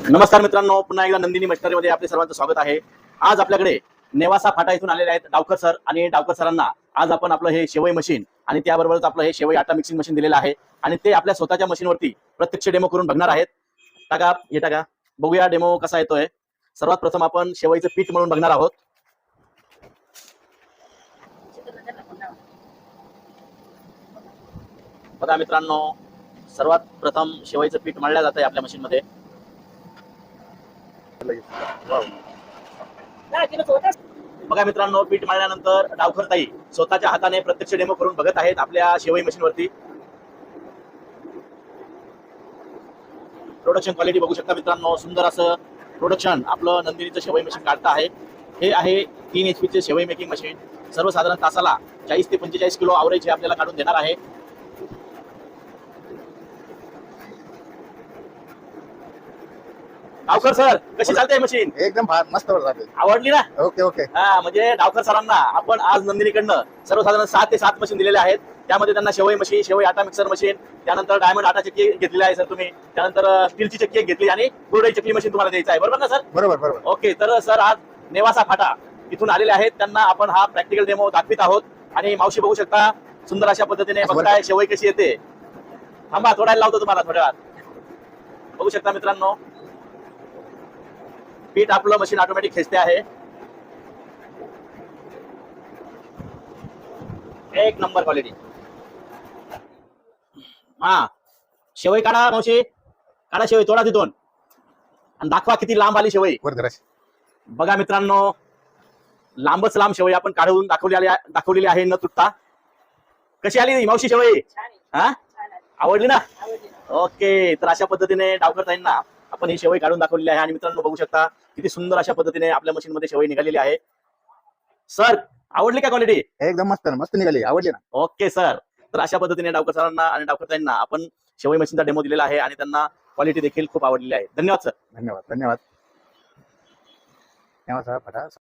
नमस्कार मित्रांनो, पुन्हा एकदा नंदिनी मशिनरीमध्ये आपले सर्वांचं स्वागत आहे। आज आपल्याकडे नेवासा फाटा इथून आलेले आहेत डावकर सर आणि डावकर सरांना आज आपण आपलं हे शेवई मशीन आणि त्याबरोबरच आपलं हे शेवई आटा मिक्सिंग मशीन दिलेलं आहे आणि ते आपल्या स्वतःच्या मशीनवरती प्रत्यक्ष डेमो करून बघणार आहेत। टाका बघूया डेमो कसा येतोय। सर्वात प्रथम आपण शेवईचं पीठ मळून बघणार आहोत। बघा मित्रांनो, सर्वात प्रथम शेवईचं पीठ मळलं जात आहे आपल्या मशीनमध्ये। बघा मित्रांनो, पीठ मळल्यानंतर डावकर ताई स्वतःच्या हाताने प्रत्यक्ष डेमो करून बघत आहेत आपल्या शेवई मशीनवरती। प्रोडक्शन क्वालिटी बघू शकता मित्रांनो, सुंदर असं प्रोडक्शन आपलं नंदिनीचं शेवई मशीन काढतं आहे। हे आहे 3 HP चे शेवई मेकिंग मशीन। सर्वसाधारण तासाला 40 ते 45 किलो आवरेज हे आपल्याला काढून देणार आहे। डावकर सर, कशी चालते मशीन? एकदम मस्त चालते। आवडली ना? Okay okay. हा, म्हणजे डावकर सरांना आपण आज नंदिनीकडनं सर्वसाधारण 7 ते 7 मशीन दिलेले आहेत। त्यामध्ये त्यांना शेवई मशीन, शेवई आटा मिक्सर मशीन, त्यानंतर डायमंड आटा चक्की घेतलेली आहे सर तुम्ही, त्यानंतर स्टीलची चक्की घेतली आणि कुरडई चक्की मशीन तुम्हाला द्यायचं आहे, बरोबर ना सर? बरोबर बरोबर। ओके, तर सर आज नेवासा फाटा इथून आलेले आहेत, त्यांना आपण हा प्रॅक्टिकल डेमो दाखवित आहोत। आणि मावशी बघू शकता, सुंदर अशा पद्धतीने बघताय शेवई कशी येते। थांबा, थोडा लावतो तुम्हाला थोड्या वेळात। बघू शकता मित्रांनो, पीठ आपलं मशीन ऑटोमॅटिक खेचते आहे। एक नंबर क्वालिटी। हा, शेवई काढा मावशी, काढा शेवई, तोडा तिथून आणि दाखवा किती लांब आली शेवई। बघा मित्रांनो, लांबच लांब शेवई आपण काढून दाखवलेली आहे न तुटता। कशी आली मावशी शेवई? हा, आवडली ना? ओके, तर अशा पद्धतीने डावकर ताईंना आपण ही शेवई काढून दाखवलेली आहे। आणि मित्रांनो बघू शकता किती सुंदर अशा पद्धतीने आपल्या मशीन मध्ये शेवई निघालेली आहे। सर, आवडली का क्वालिटी? एकदम मस्त मस्त निघाली, आवडली ना? ओके सर, तर अशा पद्धतीने डावकर सरांना आणि डावकर ताईंना आपण शेवई मशीनचा डेमो दिलेला आहे आणि त्यांना क्वालिटी देखील खूप आवडलेली आहे। धन्यवाद सर। धन्यवाद धन्यवाद।